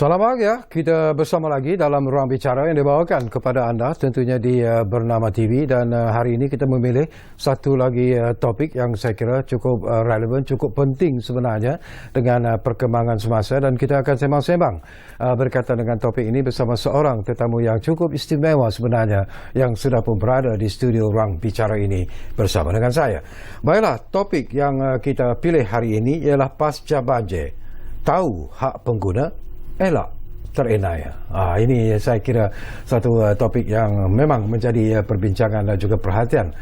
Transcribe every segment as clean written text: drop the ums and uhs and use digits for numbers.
Selamat pagi ya, kita bersama lagi dalam ruang bicara yang dibawakan kepada anda tentunya di Bernama TV dan hari ini kita memilih satu lagi topik yang saya kira cukup relevan, cukup penting sebenarnya dengan perkembangan semasa dan kita akan sembang-sembang berkaitan dengan topik ini bersama seorang tetamu yang cukup istimewa sebenarnya yang sudah pun berada di studio ruang bicara ini bersama dengan saya. Baiklah, topik yang kita pilih hari ini ialah pasca banjir. Tahu hak pengguna, elak terenaya. Ini saya kira satu topik yang memang menjadi perbincangan dan juga perhatian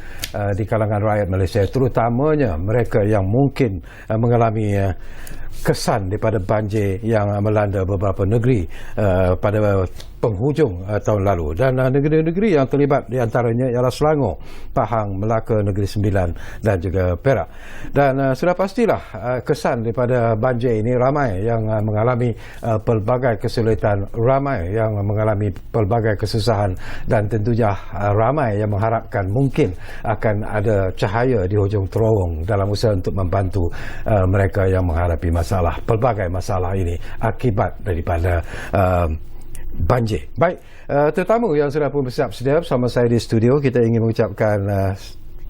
di kalangan rakyat Malaysia, terutamanya mereka yang mungkin mengalami kesan daripada banjir yang melanda beberapa negeri pada penghujung tahun lalu. Dan negeri-negeri yang terlibat di antaranya ialah Selangor, Pahang, Melaka, Negeri Sembilan dan juga Perak. Dan sudah pastilah kesan daripada banjir ini ramai yang mengalami pelbagai kesulitan, ramai yang mengalami pelbagai kesusahan dan tentunya ramai yang mengharapkan mungkin akan ada cahaya di hujung terowong dalam usaha untuk membantu mereka yang menghadapi masalah, pelbagai masalah ini akibat daripada banjir. Baik, tetamu yang sudah pun bersiap sedia bersama saya di studio, kita ingin mengucapkan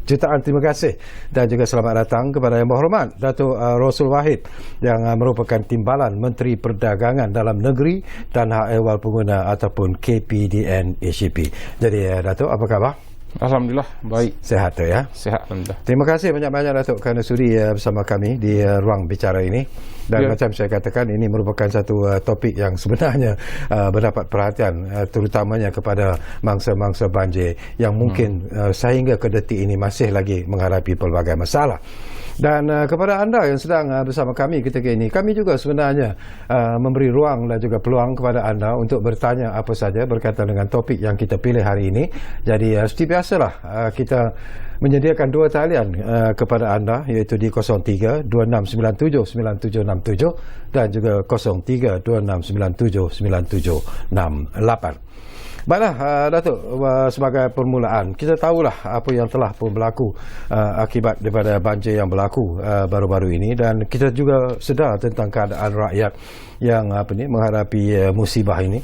jutaan terima kasih dan juga selamat datang kepada Yang Berhormat Datuk Rosul Wahid yang merupakan Timbalan Menteri Perdagangan Dalam Negeri dan Hak Ehwal Pengguna ataupun KPDN ACP. Jadi Datuk, apa khabar? Alhamdulillah, baik. Sehat tu ya? Sehat, Alhamdulillah. Terima kasih banyak-banyak Datuk kerana sudi bersama kami di ruang bicara ini. Dan macam saya katakan, ini merupakan satu topik yang sebenarnya mendapat perhatian terutamanya kepada mangsa-mangsa banjir yang mungkin sehingga ke detik ini masih lagi menghadapi pelbagai masalah. Dan kepada anda yang sedang bersama kami ketika ini, kami juga sebenarnya memberi ruang dan juga peluang kepada anda untuk bertanya apa saja berkaitan dengan topik yang kita pilih hari ini. Jadi seperti biasalah kita menyediakan dua talian kepada anda, iaitu di 03-2697-9767 dan juga 03-2697-9768. Baiklah Datuk, sebagai permulaan, kita tahulah apa yang telah pun berlaku akibat daripada banjir yang berlaku baru-baru ini dan kita juga sedar tentang keadaan rakyat yang menghadapi musibah ini.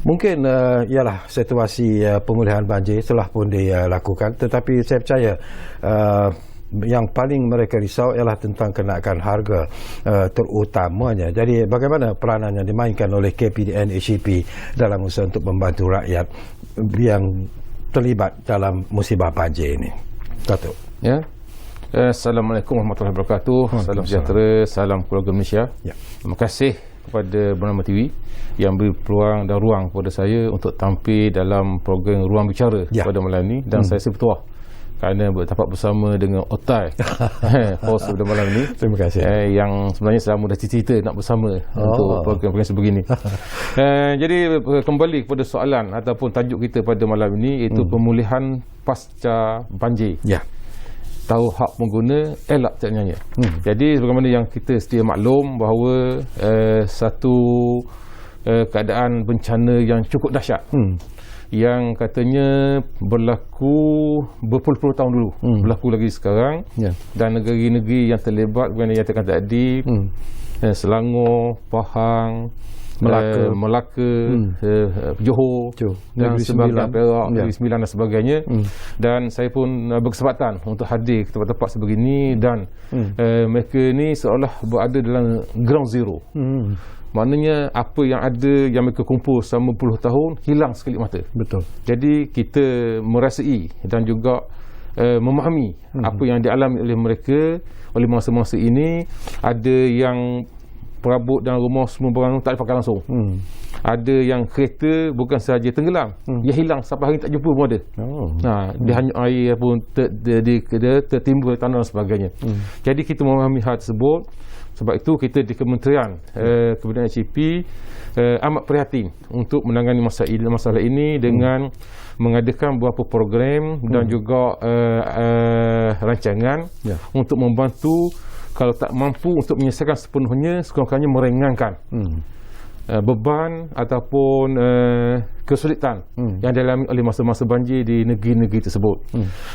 Mungkin ialah situasi pemulihan banjir telah pun dilakukan, tetapi saya percaya yang paling mereka risau ialah tentang kenaikan harga terutamanya. Jadi bagaimana peranan yang dimainkan oleh KPDN ACP dalam usaha untuk membantu rakyat yang terlibat dalam musibah banjir ini, Datuk? Ya. Assalamualaikum warahmatullahi wabarakatuh. Salam sejahtera, salam keluarga Malaysia. Ya. Terima kasih kepada Bernama TV yang beri peluang dan ruang kepada saya untuk tampil dalam program Ruang Bicara pada malam ini, dan saya bertuah kerana dapat bersama dengan Otai host pada malam ini. Terima kasih. Yang sebenarnya selama dah cerita nak bersama untuk program-program sebegini. Jadi kembali kepada soalan ataupun tajuk kita pada malam ini, iaitu pemulihan pasca banjir. Ya. Tahu hak pengguna, elak terenaya. Jadi sebagaimana yang kita sedia maklum bahawa satu keadaan bencana yang cukup dahsyat yang katanya berlaku berpuluh-puluh tahun dulu, berlaku lagi sekarang, dan negeri-negeri yang terlibat yang nyatakan tadi, Selangor, Pahang, Melaka, Johor dan sebagainya, Perak, Negeri Sembilan dan sebagainya. Dan saya pun berkesempatan untuk hadir ke tempat-tempat sebegini dan mereka ni seolah berada dalam ground zero. Maknanya apa yang ada yang mereka kumpul selama puluh tahun hilang sekali mata. Betul. Jadi kita merasai dan juga memahami apa yang dialami oleh mereka, oleh masa-masa ini. Ada yang perabot dan rumah semua barang tak dipakai langsung. Ada yang kereta bukan sahaja tenggelam, dia hilang sampai hari tak jumpa pun ada. Dia hanya air pun tertimbul tanah dan sebagainya. Jadi kita memahami hal tersebut. Sebab itu kita di Kementerian Kebudayaan ACP amat prihatin untuk menangani masalah ini dengan mengadakan beberapa program dan juga rancangan untuk membantu, kalau tak mampu untuk menyelesaikan sepenuhnya, sekurang-kurangnya meringankan beban ataupun kesulitan yang dialami oleh masa-masa banjir di negeri-negeri tersebut.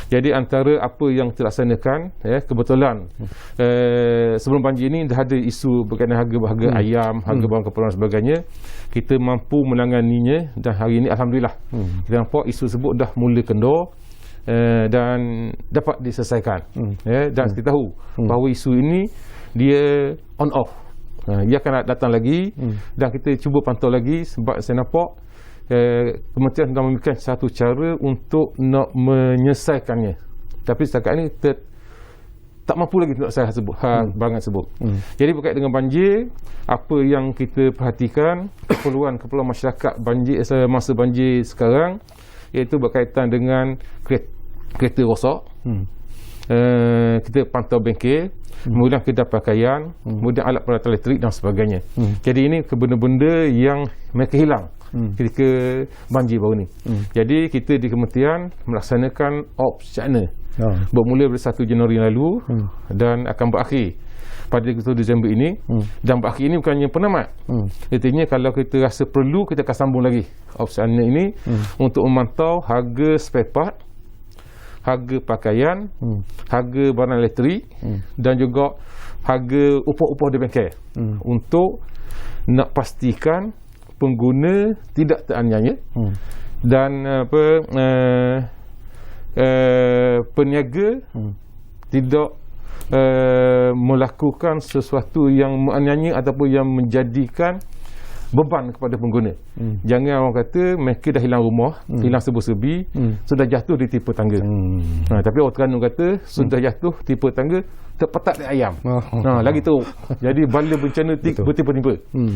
Jadi antara apa yang terlaksanakan, kebetulan sebelum banjir ini dah ada isu berkaitan harga-harga ayam, harga bahan keperluan dan sebagainya. Kita mampu menanganinya dan hari ini alhamdulillah kita nampak isu tersebut dah mula kendor dan dapat diselesaikan. Dan kita tahu bahawa isu ini dia on off. Ia akan datang lagi dan kita cuba pantau lagi sebab saya nampak kementerian sedang memikirkan satu cara untuk nak menyelesaikannya. Tapi setakat ini tak mampu lagi untuk saya sebut barangan tersebut. Jadi berkaitan dengan banjir, apa yang kita perhatikan keperluan masyarakat banjir masa banjir sekarang iaitu berkaitan dengan kereta rosak. Kita pantau bengkel, kemudian kedai pakaian, kemudian alat peralatan elektrik dan sebagainya. Jadi ini benda-benda yang mereka hilang ketika banjir baru ni. Jadi kita di kementerian melaksanakan Ops Cakna bermula pada 1 Januari lalu dan akan berakhir pada 1 Disember ini. Dan berakhir ini bukannya penamat. Artinya kalau kita rasa perlu, kita akan sambung lagi Ops Cakna ini untuk memantau harga spare part, harga pakaian, harga barang elektrik dan juga harga upah-upah di bengkel untuk nak pastikan pengguna tidak teraniaya dan peniaga tidak melakukan sesuatu yang menganiaya ataupun yang menjadikan beban kepada pengguna. Jangan orang kata mereka dah hilang rumah, hilang serba-serbi, sudah jatuh di tipe tangga. Tapi orang Terengganu kata sudah jatuh tipe tangga terpetak di ayam. Lagi teruk. Jadi bala bencana bertimpa-timpa.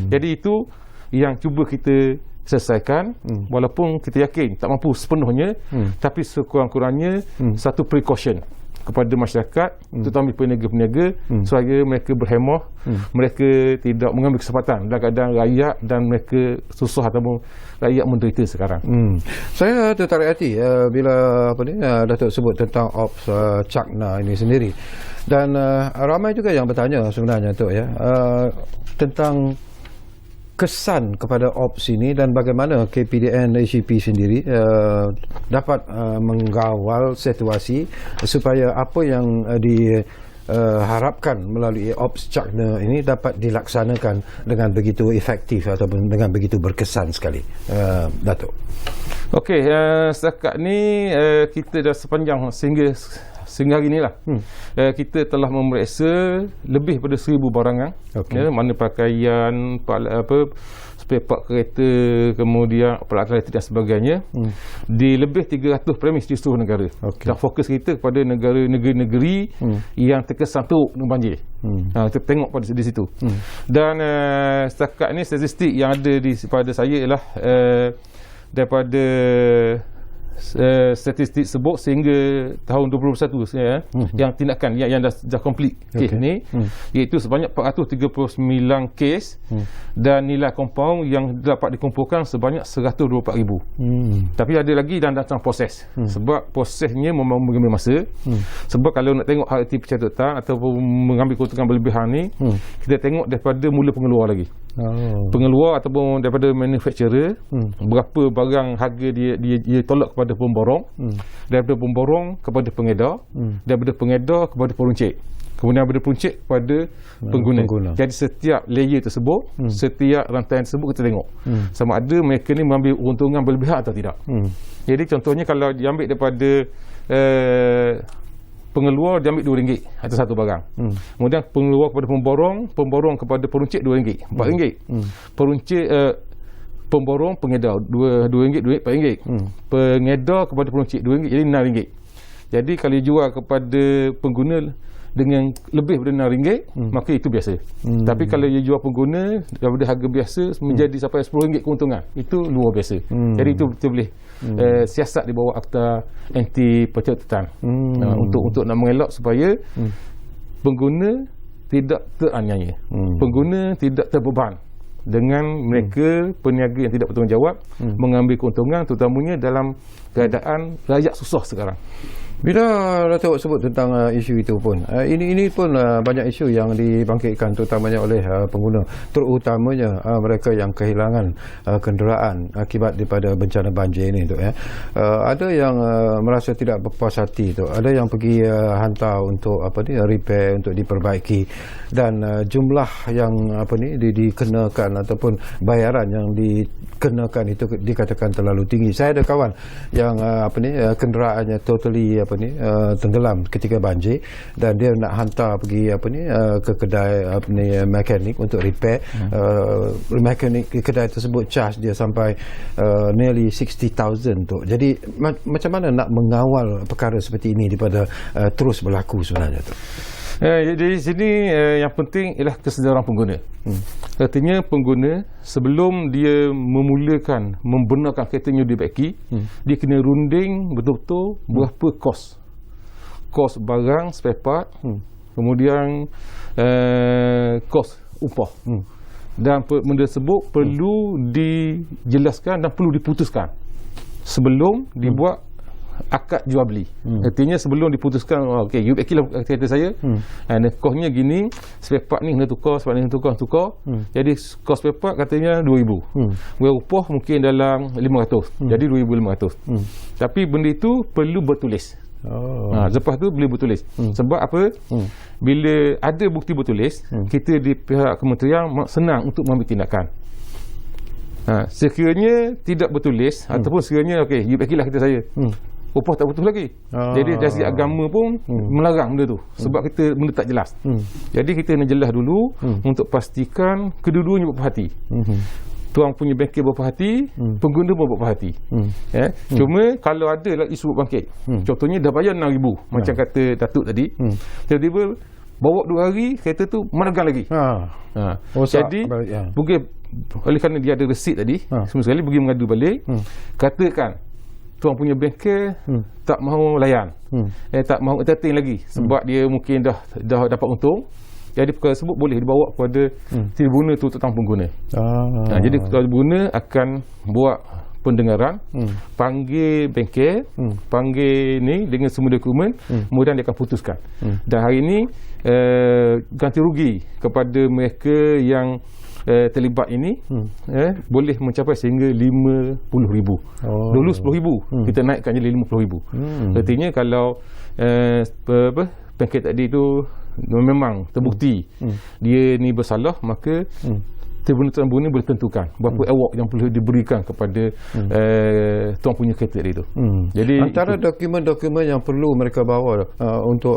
Jadi itu yang cuba kita selesaikan, walaupun kita yakin tak mampu sepenuhnya, tapi sekurang-kurangnya satu precaution kepada masyarakat, terutama peniaga-peniaga, supaya mereka berhemah, mereka tidak mengambil kesempatan dalam keadaan rakyat dan mereka susah ataupun rakyat menderita sekarang. Saya tertarik hati bila Datuk sebut tentang Ops Cakna ini sendiri, dan ramai juga yang bertanya sebenarnya tu tentang kesan kepada Ops ini dan bagaimana KPDN ACP sendiri dapat mengawal situasi supaya apa yang diharapkan melalui Ops Cakna ini dapat dilaksanakan dengan begitu efektif ataupun dengan begitu berkesan sekali. Datuk. Okey, setakat ni kita dah sepanjang sehingga hari inilah kita telah memeriksa lebih pada 1,000 barangan, mana pakaian, spare part kereta, kemudian peralatan elektrik dan sebagainya, di lebih 300 premis di seluruh negara. Dan fokus kita kepada negeri-negeri yang terkesan teruk dengan banjir. Kita tengok di situ. Dan setakat ni statistik yang ada pada saya ialah daripada statistik sebut sehingga tahun 2021 yang tindakan yang dah complete kes ni, iaitu sebanyak 439 kes dan nilai compound yang dapat dikumpulkan sebanyak 124,000. Tapi ada lagi dan datang proses, sebab prosesnya memang mengambil masa. Sebab kalau nak tengok harti pencatutan ataupun mengambil keuntungan berlebihan ni, kita tengok daripada mula pengeluar lagi. Pengeluar ataupun daripada manufacturer, berapa barang harga dia tolak kepada pemborong, daripada pemborong kepada pengedar, daripada pengedar kepada peruncit, kemudian daripada peruncit kepada pengguna. Jadi setiap layer tersebut, setiap rantaian tersebut kita tengok sama ada mereka ni mengambil keuntungan berlebihan atau tidak. Jadi contohnya kalau diambil daripada pengeluar, dia ambil RM2 atas satu barang. Kemudian pengeluar kepada pemborong kepada peruncit RM2, RM4. Peruncit pemborong pengedar RM2, RM4. Pengedar kepada peruncit RM2, jadi RM6. Jadi kalau jual kepada pengguna dengan lebih daripada RM6, maka itu biasa. Tapi kalau dia jual pengguna daripada harga biasa menjadi sampai RM10 keuntungan, itu luar biasa. Jadi itu kita boleh siasat di bawah Akta Anti Pencatutan untuk nak mengelak supaya pengguna tidak teraniaya, pengguna tidak terbeban dengan mereka peniaga yang tidak bertanggungjawab mengambil keuntungan, terutamanya dalam keadaan rakyat susah sekarang. Bila Datuk sebut tentang isu itu pun, ini pun banyak isu yang dibangkitkan terutamanya oleh pengguna, terutamanya mereka yang kehilangan kenderaan akibat daripada bencana banjir ini tu. Ada yang merasa tidak berpuas hati tu, ada yang pergi hantar untuk repair, untuk diperbaiki, dan jumlah yang dikenakan ataupun bayaran yang dikenakan itu dikatakan terlalu tinggi. Saya ada kawan yang kenderaannya totally tenggelam ketika banjir dan dia nak hantar pergi ke kedai mekanik untuk repair. Mekanik kedai tersebut charge dia sampai nearly 60,000 tu. Jadi macam mana nak mengawal perkara seperti ini daripada terus berlaku sebenarnya tu? Jadi sini yang penting ialah kesedaran pengguna. Artinya pengguna sebelum dia membenarkan keretanya dibaiki, dia kena runding betul-betul berapa kos barang, spare part, kemudian kos upah. Dan benda tersebut perlu dijelaskan dan perlu diputuskan sebelum dibuat akad jual beli. Artinya sebelum diputuskan, okey, you bakilah kereta saya, kosnya gini, spare part ni kena tukar, spare part ni kena tukar. Jadi kos spare part katanya 2,000. Upah mungkin dalam 500. Jadi 2,500. Tapi benda itu perlu bertulis. Lepas tu boleh bertulis. Sebab apa? Bila ada bukti bertulis, kita di pihak kementerian senang untuk mengambil tindakan. Sekiranya tidak bertulis ataupun sekiranya okey, you bakilah kereta saya, upah tak betul lagi. Jadi dari segi agama pun melarang benda tu sebab benda tak jelas. Jadi kita nak jelas dulu untuk pastikan kedua-duanya berpuas hati. Tuan punya bengkel berpuas hati, pengguna pun berpuas hati. Cuma kalau ada lah isu bangkit, contohnya dah bayar 6,000 macam kata Datuk tadi, tiba-tiba bawa 2 hari kereta tu menegang lagi. Jadi mungkin oleh kerana dia ada resit tadi, semua sekali pergi mengadu balik, katakan tuan punya bengkel tak mahu layan, tak mahu entertain lagi sebab dia mungkin dah dapat untung. Jadi perkara tersebut boleh dibawa kepada tribunal tuntutan pengguna. Jadi tribunal akan buat pendengaran, panggil bengkel, panggil ni dengan semua dokumen, kemudian dia akan putuskan. Dan hari ini ganti rugi kepada mereka yang terlibat ini boleh mencapai sehingga 50,000. Dulu 10,000, kita naikkan jadi 50,000. Artinya kalau bengkel tadi tu memang terbukti dia ni bersalah, maka tribunal boleh tentukan berapa award yang perlu diberikan kepada tuan punya kereta itu. Jadi antara dokumen-dokumen yang perlu mereka bawa untuk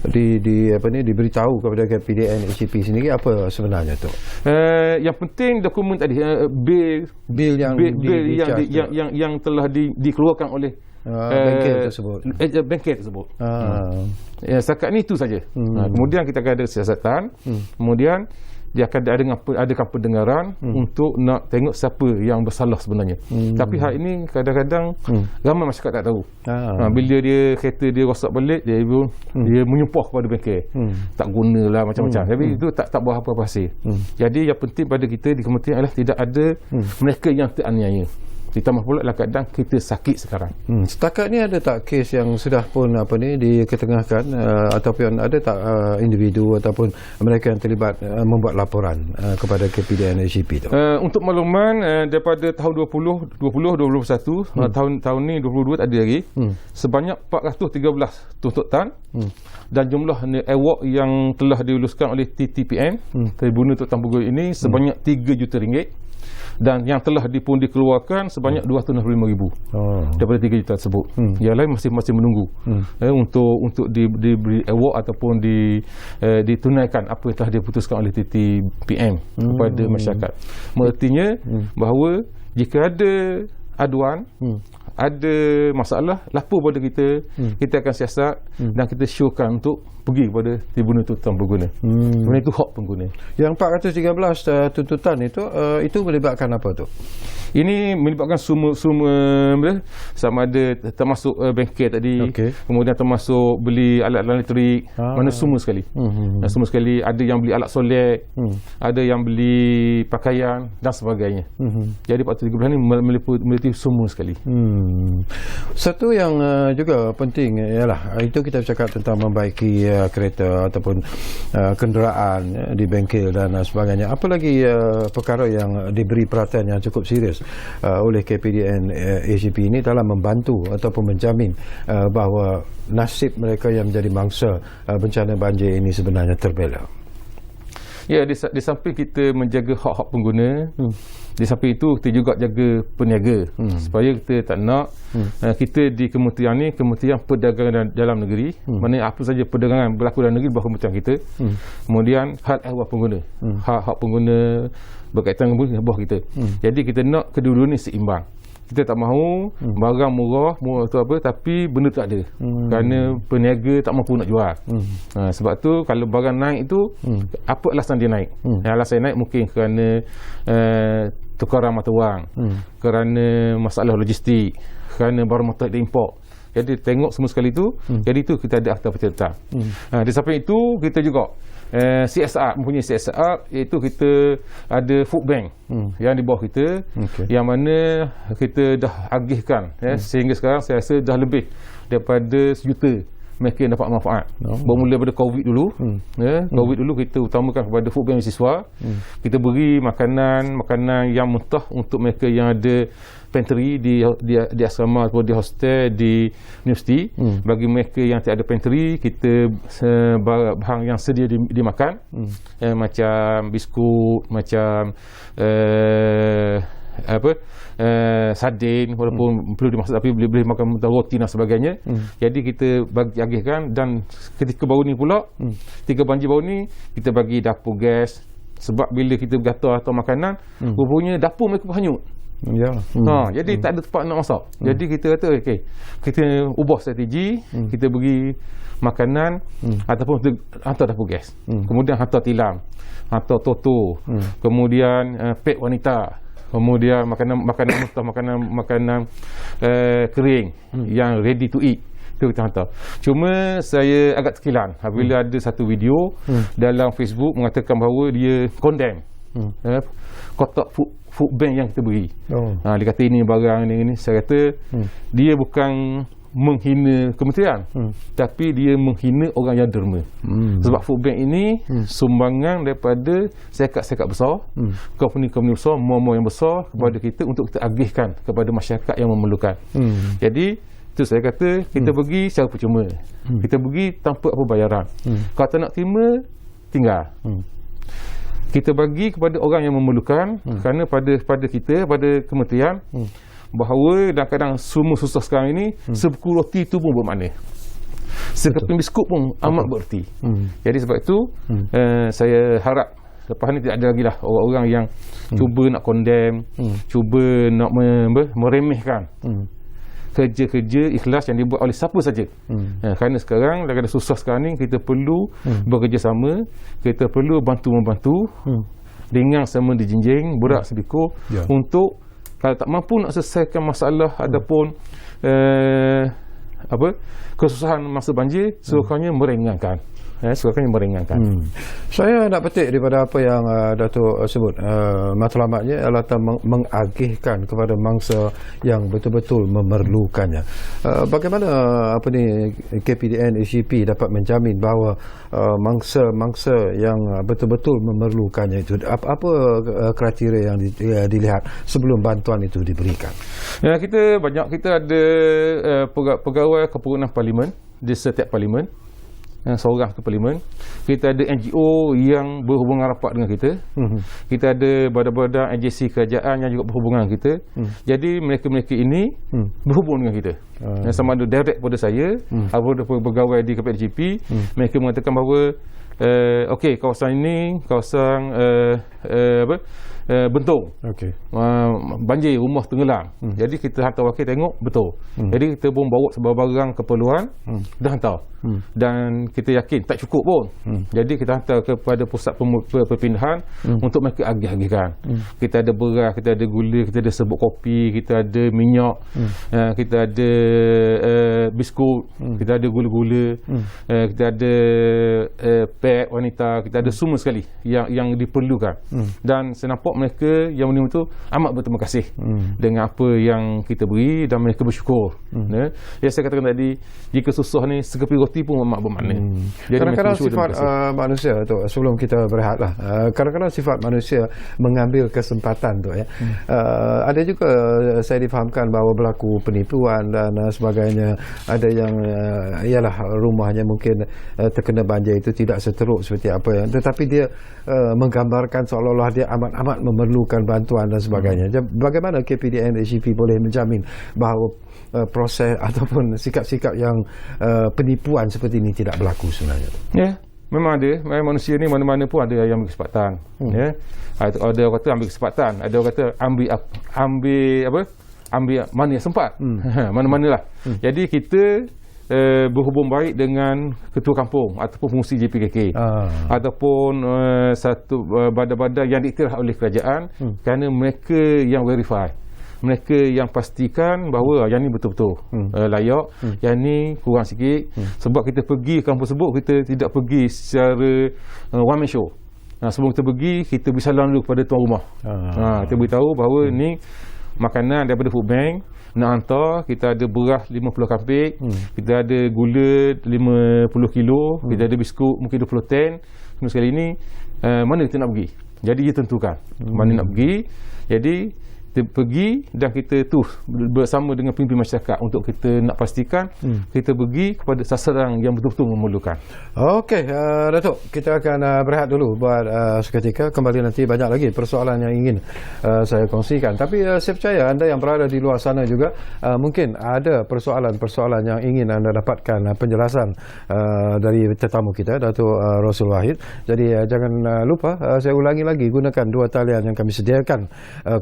diberitahu kepada KPDN ACP sendiri apa sebenarnya tu? Yang penting dokumen tadi, bil yang telah dikeluarkan oleh bengkel tersebut. Bengkel tersebut. Setakat ni itu saja. Kemudian kita akan ada siasatan. Kemudian dia akan adakan pendengaran untuk nak tengok siapa yang bersalah sebenarnya. Tapi hal ini kadang-kadang ramai masyarakat tak tahu. Bila kereta dia rosak balik, dia menyumpah kepada bengkel, tak gunalah macam-macam. Tapi itu tak buat apa-apa hasil. Jadi yang penting pada kita di kementerian adalah tidak ada mereka yang teraniaya. Ditambah pula dalam keadaan kita sakit sekarang. Setakat ni ada tak kes yang sudah pun diketengahkan ataupun ada tak individu ataupun mereka yang terlibat membuat laporan kepada KPDN ACP tu? Untuk makluman daripada tahun 2021 tahun ni 22 ada lagi sebanyak 413 tuntutan dan jumlah award yang telah diuluskan oleh TTPM Tribunal Tuntutan Pengguna ini sebanyak RM3 juta. Dan yang telah pun dikeluarkan sebanyak 265,000 daripada 3 juta tersebut. Yang lain masih menunggu untuk diberi award ataupun ditunaikan apa yang telah diputuskan oleh TTPM kepada masyarakat. Artinya bahawa jika ada aduan, ada masalah, lapor pada kita, kita akan siasat dan kita syorkan untuk pergi kepada Tribunal Tuntutan Pengguna. Kerana itu hak pengguna. Yang 413 tuntutan itu melibatkan apa tu? Ini melibatkan semua sama ada termasuk bengkel tadi, kemudian termasuk beli alat-alat elektrik, mana semua sekali. Semua sekali, ada yang beli alat solek, ada yang beli pakaian dan sebagainya. Jadi 413 ni meliputi semua sekali. Satu yang juga penting ialah itu kita bercakap tentang membaiki kereta ataupun kenderaan di bengkel dan sebagainya. Apa lagi perkara yang diberi perhatian yang cukup serius oleh KPDN ACP ini dalam membantu ataupun menjamin bahawa nasib mereka yang menjadi mangsa bencana banjir ini sebenarnya terbela? Ya, di samping kita menjaga hak-hak pengguna, di samping itu kita juga jaga peniaga, supaya kita tak nak kita di kementerian ni, Kementerian Perdagangan Dalam Negeri, mana apa saja perdagangan berlaku dalam negeri bawah kementerian kita. Kemudian hal ehwal pengguna, hak-hak pengguna berkaitan dengan bawah kita. Jadi kita nak kedua-dua ni seimbang. Kita tak mahu barang murah tu apa, tapi benda tak ada, kerana peniaga tak mampu nak jual. Sebab tu kalau barang naik itu, apa alasan dia naik? Alasan dia naik mungkin kerana tukaran mata wang, kerana masalah logistik, kerana barang motor diimport. Jadi tengok semua sekali tu, jadi itu kita ada akta penciptaan. Di samping itu kita juga CSR, mempunyai CSR, iaitu kita ada food bank yang di bawah kita, yang mana kita dah agihkan sehingga sekarang saya rasa dah lebih daripada 1 juta mereka yang dapat manfaat. Bermula daripada COVID dulu, COVID dulu kita utamakan kepada food bank siswa. Kita beri makanan yang mentah untuk mereka yang ada pantry di asrama atau di hostel di universiti. Bagi mereka yang tidak ada pantry, kita bahan yang sedia dimakan, macam biskut, macam sardin, walaupun perlu dimasak tapi boleh makan roti dan sebagainya. Jadi kita bagi agihkan, dan ketika baru ni pula, 3 banjir baru ni kita bagi dapur gas, sebab bila kita bergatal atau makanan, rupanya dapur mereka hanyut. Jadi tak ada tempat nak masak. Jadi kita kata kita ubah strategi, kita beri makanan ataupun hantar dapur gas, kemudian hantar tilam, hantar toto, kemudian pek wanita, kemudian makanan mentah, makanan kering yang ready to eat, itu kita hantar. Cuma saya agak terkilan apabila ada satu video dalam Facebook mengatakan bahawa dia condemn kotak food bank yang kita beri. Dia kata ini barang ini. Saya kata dia bukan menghina kementerian, tapi dia menghina orang yang derma. Sebab food bank ini sumbangan daripada syarikat-syarikat besar, company-company besar, mall-mall yang besar kepada kita untuk kita agihkan kepada masyarakat yang memerlukan. Jadi itu saya kata kita bagi secara percuma, kita bagi tanpa apa bayaran. Kalau tak nak terima, tinggal. Kita bagi kepada orang yang memerlukan, kerana pada kita, pada kementerian, bahawa kadang-kadang semua susah sekarang ini, sebuku roti itu pun bermakna, sekeping biskut pun amat bererti. Jadi sebab itu saya harap lepas ni tidak ada lagi lah orang-orang yang cuba nak condemn, cuba nak meremehkan kerja-kerja ikhlas yang dibuat oleh siapa saja. Kerana sekarang kadang-kadang susah sekarang ni, kita perlu bekerjasama, kita perlu bantu-membantu, ringan sama dijinjing, berat sebikul, untuk kalau tak mampu nak selesaikan masalah ataupun kesusahan masa banjir, sekurang-kurangnya meringankan. Saya nak petik daripada apa yang Datuk sebut, matlamatnya adalah mengagihkan kepada mangsa yang betul-betul memerlukannya. Bagaimana KPDN ACP dapat menjamin bahawa mangsa-mangsa yang betul-betul memerlukannya itu, apa kriteria yang dilihat sebelum bantuan itu diberikan? Kita ada pegawai kepengurusan parlimen di setiap parlimen, seorang ke parlimen. Kita ada NGO yang berhubungan rapat dengan kita. Kita ada badan-badan agensi kerajaan yang juga berhubungan dengan kita. Jadi mereka-mereka ini berhubung dengan kita. Sama ada direct pada saya, ada pegawai di KPDGP, mereka mengatakan bahawa kawasan ini kawasan bentung. Okey. Banjir, rumah tenggelam. Jadi kita hantar wakil tengok betul. Jadi kita pun bawa sebarang keperluan, dah hantar. Dan kita yakin tak cukup pun. Jadi kita hantar kepada pusat perpindahan untuk mereka agih-agihkan. Kita ada beras, kita ada gula, kita ada serbuk kopi, kita ada minyak, kita ada biskut, kita ada gula-gula, kita ada pad wanita, kita ada semua sekali yang diperlukan. Dan saya nampak mereka yang menerima itu amat berterima kasih dengan apa yang kita beri dan mereka bersyukur. Yang saya katakan tadi, jika susah ni sekepi roti pun amat bermakna. Jadi kadang-kadang sifat manusia tu, sebelum kita berehat lah, kadang-kadang sifat manusia mengambil kesempatan tu ya. Ada juga saya difahamkan bahawa berlaku penipuan dan sebagainya. Ada yang ialah rumahnya mungkin terkena banjir itu tidak seteruk seperti apa yang, tetapi dia menggambarkan seolah-olah dia amat-amat memerlukan bantuan dan sebagainya. Bagaimana KPDN HCP boleh menjamin bahawa proses ataupun sikap-sikap yang penipuan seperti ini tidak berlaku sebenarnya? Ya, memang ada. Memang manusia ni mana-mana pun ada yang ambil kesempatan. Ya. Ada orang kata ambil kesempatan, ada orang kata ambil mana yang sempat. Mana-manalah. Jadi kita berhubung baik dengan ketua kampung ataupun fungsi JPKK ataupun satu badan-badan yang diiktiraf oleh kerajaan, kerana mereka yang verify, mereka yang pastikan bahawa yang ni betul-betul layak, yang ni kurang sikit. Sebab kita pergi kampung tersebut, kita tidak pergi secara one man show. Sebelum kita pergi, kita bersalam dulu kepada tuan rumah. Kita beritahu bahawa ni makanan daripada food bank nak hantar. Kita ada beras 50 kampik, kita ada gula 50 kilo, kita ada biskut mungkin 20 ten. Semua sekali ni mana kita nak pergi. Jadi dia tentukan mana nak pergi. Jadi kita pergi dan kita tu bersama dengan pemimpin masyarakat untuk kita nak pastikan kita pergi kepada sasaran yang betul-betul memerlukan. Okey, Datuk, kita akan berehat dulu buat seketika. Kembali nanti banyak lagi persoalan yang ingin saya kongsikan. Tapi saya percaya anda yang berada di luar sana juga mungkin ada persoalan-persoalan yang ingin anda dapatkan penjelasan dari tetamu kita, Datuk Rosul Wahid. Jadi jangan lupa, saya ulangi lagi, gunakan dua talian yang kami sediakan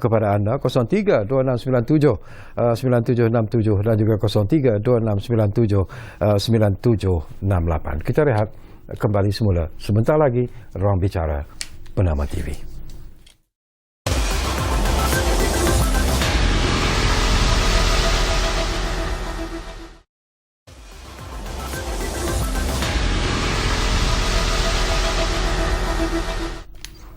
kepada anda, 03-2697-9767 dan juga 03-2697-9768. Kita rehat, kembali semula sebentar lagi. Ruang Bicara Bernama TV.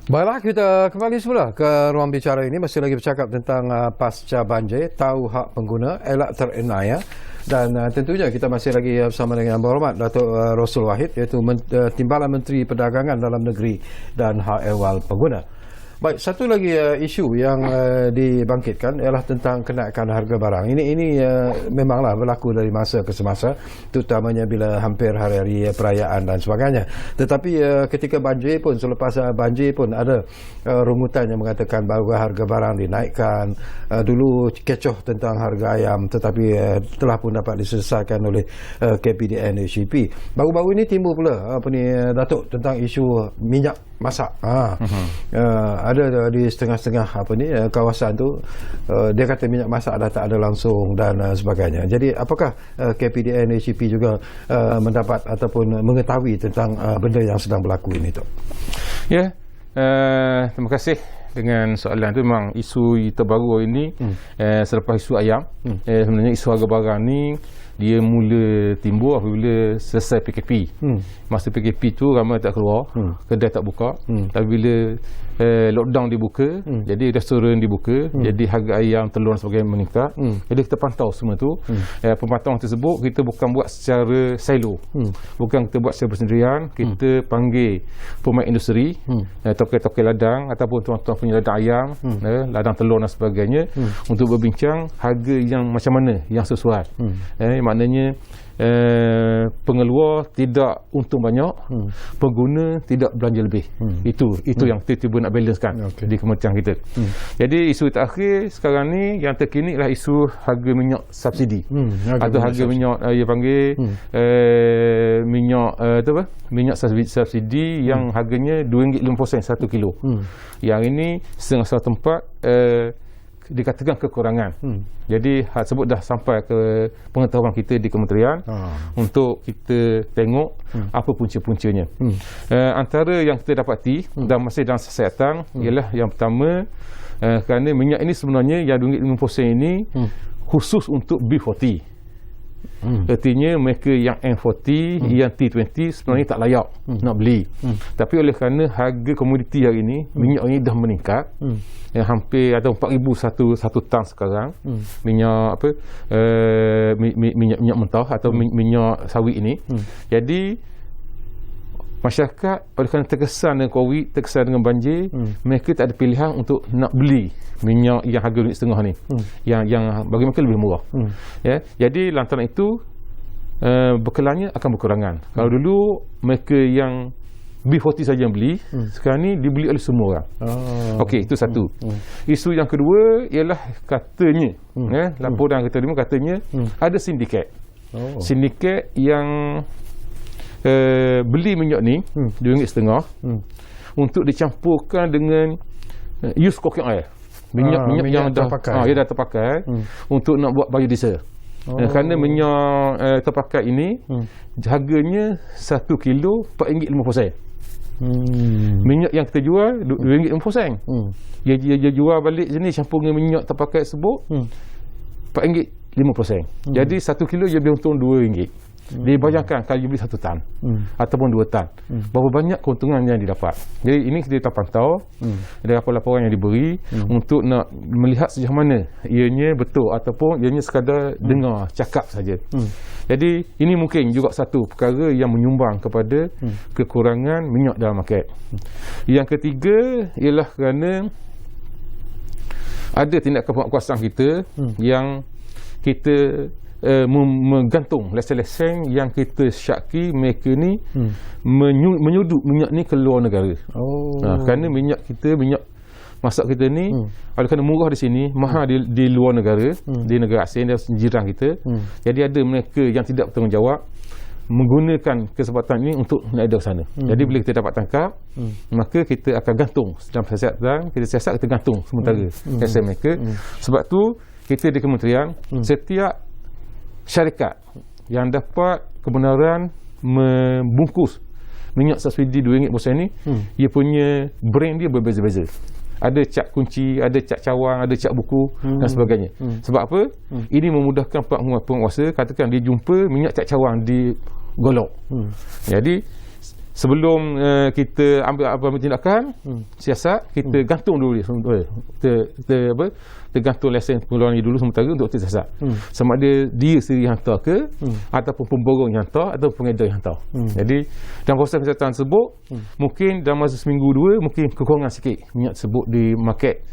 Baiklah, kita kembali semula ke ruang bicara ini. Masih lagi bercakap tentang pasca banjir, tahu hak pengguna, elak terenaya. Dan tentunya kita masih lagi bersama dengan Yang Berhormat Datuk Rosul Wahid, iaitu Timbalan Menteri Perdagangan Dalam Negeri dan Hak Ehwal Pengguna. Baik, satu lagi isu yang dibangkitkan ialah tentang kenaikan harga barang. Ini memanglah berlaku dari masa ke semasa, terutamanya bila hampir hari-hari perayaan dan sebagainya. Tetapi ketika banjir pun, selepas banjir pun ada rungutan yang mengatakan bahawa harga barang dinaikkan. Dulu kecoh tentang harga ayam, tetapi telah pun dapat diselesaikan oleh KPDN HCP. Baru-baru ini timbul pula Datuk, tentang isu minyak masak. Ada di setengah-setengah kawasan tu dia kata minyak masak dah tak ada langsung dan sebagainya. Jadi apakah KPDN HCP juga mendapat ataupun mengetahui tentang benda yang sedang berlaku ini tu? Ya, terima kasih dengan soalan tu. Memang isu terbaru ini selepas isu ayam. Sebenarnya isu harga barang ni dia mula timbul apabila selesai PKP. Masa PKP tu ramai tak keluar, kedai tak buka. Tapi bila lockdown dibuka, jadi restoran dibuka, jadi harga ayam, telur dan sebagainya meningkat. Jadi kita pantau semua tu. Pemantauan tersebut kita bukan buat secara silo, bukan kita buat secara bersendirian. Kita panggil pemain industri, tokoh-tokoh ladang ataupun tuan-tuan punya ladang ayam, ladang telur dan sebagainya, untuk berbincang harga yang macam mana yang sesuai. Maknanya pengeluar tidak untung banyak, pengguna tidak belanja lebih. Itu yang kita cuba nak balancekan di kementerian kita. Jadi isu terakhir sekarang ni yang terkini adalah isu harga minyak subsidi atau harga minyak dia panggil minyak minyak subsidi yang harganya RM2.50 1 kilo. Yang ini setengah tempat dikatakan kekurangan. Jadi hal tersebut dah sampai ke pengetahuan kita di kementerian untuk kita tengok apa punca-puncanya. Antara yang kita dapati dan masih dalam siasatan ialah yang pertama, kerana minyak ini sebenarnya yang RM2.50 ini khusus untuk B40. Artinya mereka yang M40, yang T20 sebenarnya tak layak nak beli. Tapi oleh kerana harga komoditi hari ini, minyak ini dah meningkat, yang hampir ada 4,000 satu tan sekarang, minyak minyak mentah atau minyak sawit ini. Jadi masyarakat oleh kerana terkesan dengan COVID, terkesan dengan banjir, mereka tak ada pilihan untuk nak beli minyak yang harga RM1.5 ni, yang bagi mereka lebih murah. Ya, jadi lantaran itu bekalnya akan berkurangan. Kalau dulu mereka yang B40 saja yang beli, sekarang ni dibeli oleh semua orang. Okey, itu satu. Isu yang kedua ialah katanya, laporan kita terima katanya ada sindiket. Sindiket yang beli minyak ni RM2.50 untuk dicampurkan dengan used cooking oil, minyak yang dah terpakai untuk nak buat biodiesel. Kerana minyak terpakai ini harganya 1 kilo RM4.50. Minyak yang kita jual RM2.50. Dia jual balik jenis campur dengan minyak terpakai tersebut RM4.50. Jadi 1 kilo dia lebih untung RM2. Dibayangkan kalau beli 1 tan ataupun 2 tan, berapa banyak keuntungan yang didapat. Jadi ini kita pantau dari laporan yang diberi untuk nak melihat sejauh mana ianya betul ataupun ianya sekadar dengar cakap saja. Jadi ini mungkin juga satu perkara yang menyumbang kepada kekurangan minyak dalam market. Yang ketiga ialah kerana ada tindakan penguatkuasaan kita yang kita menggantung lesen-lesen yang kita syaki mereka ni menyuduk minyak ni ke luar negara. Kerana minyak masak kita ni oleh kerana murah di sini, mahal di luar negara, di negara asing, di jiran kita. Jadi ada mereka yang tidak bertanggungjawab menggunakan kesempatan ini untuk nak edar sana. Jadi bila kita dapat tangkap, maka kita akan gantung dalam siasatan, kita gantung sementara lesen mereka. Sebab tu kita di kementerian, setiap syarikat yang dapat kebenaran membungkus minyak subsidi RM2.50 ni, ia punya brand dia berbeza-beza. Ada cap kunci, ada cap cawang, ada cap buku dan sebagainya. Sebab apa? Ini memudahkan penguasa, katakan dia jumpa minyak cap cawang di golok. Jadi sebelum kita ambil apa tindakan siasat, kita gantung dulu kita gantung lesen pengeluaran ni dulu sementara untuk kita siasat. Sama ada dia sendiri hantar ke ataupun pemborong yang hantar atau pengedar yang hantar. Jadi dalam proses siasatan tersebut, mungkin dalam masa seminggu dua mungkin kekurangan sikit minyak tersebut di market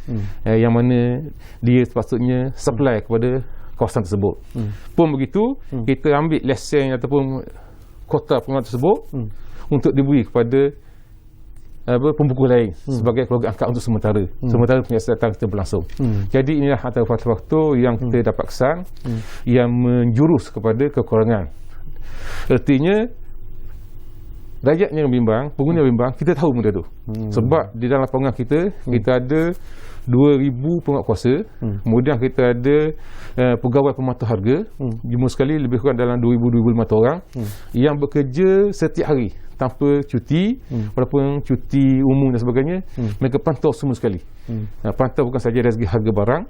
yang mana dia sepatutnya supply kepada kawasan tersebut. Pun begitu, kita ambil lesen ataupun kota pengeluaran tersebut untuk diberi kepada pembungkus lain sebagai keluarga angkat untuk sementara penyiasatan kita berlangsung. Jadi inilah antara faktor-faktor yang kita dapat kesan yang menjurus kepada kekurangan. Artinya rakyat yang bimbang, pengguna bimbang, kita tahu benda tu. Sebab di dalam lapangan kita ada 2,000 penguatkuasa, kemudian kita ada pegawai pemantau harga, jumlah sekali lebih kurang dalam 2,500 orang yang bekerja setiap hari tanpa cuti, walaupun cuti umum dan sebagainya, mereka pantau semua sekali. Pantau bukan saja dari segi harga barang,